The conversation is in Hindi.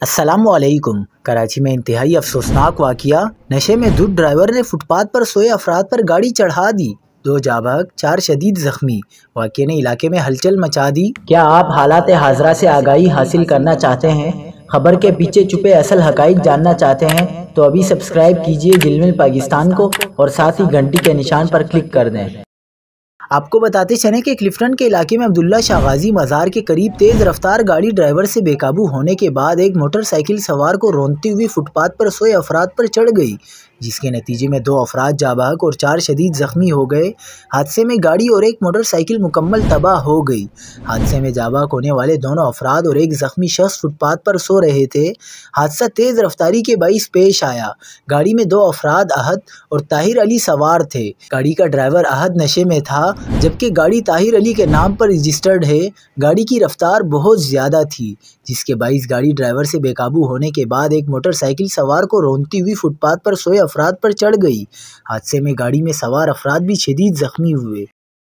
अस्सलामुअलैकुम। कराची में इंतहाई अफसोसनाक वाक़िया। नशे में धुत ड्राइवर ने फुटपाथ पर सोए अफराद पर गाड़ी चढ़ा दी। 2 जाँ बहक 4 शदीद ज़ख्मी। वाक़ये ने इलाके में हलचल मचा दी। क्या आप हालात हाज़रा से आगाही हासिल करना चाहते हैं? खबर के पीछे छुपे असल हक़ाइक़ जानना चाहते हैं तो अभी सब्सक्राइब कीजिए जिलमिल पाकिस्तान को और साथ ही घंटी के निशान पर क्लिक कर दें। आपको बताते चलें कि क्लिफ्टन के इलाके में अब्दुल्ला शाह गाजी मज़ार के करीब तेज़ रफ्तार गाड़ी ड्राइवर से बेकाबू होने के बाद एक मोटरसाइकिल सवार को रौंदती हुई फुटपाथ पर सोए अफराद पर चढ़ गई, जिसके नतीजे में 2 अफराद जाँ बहक और 4 शदीद ज़ख्मी हो गए। हादसे में गाड़ी और एक मोटरसाइकिल मुकम्मल तबाह हो गई। हादसे में जाँ बहक होने वाले दोनों अफराद और एक ज़ख्मी शख्स फुटपाथ पर सो रहे थे। हादसा तेज़ रफ्तारी के बाइस पेश आया। गाड़ी में 2 अफराद अहद और ताहिर अली सवार थे। गाड़ी का ड्राइवर अहद नशे में था, जबकि गाड़ी ताहिर अली के नाम पर रजिस्टर्ड है। गाड़ी की रफ्तार बहुत ज़्यादा थी, जिसके बाइस गाड़ी ड्राइवर से बेकाबू होने के बाद एक मोटरसाइकिल सवार को रौंदती हुई फुटपाथ पर सोए अफराद पर चढ़ गई। हादसे में गाड़ी में सवार अफराद भी शदीद ज़ख्मी हुए।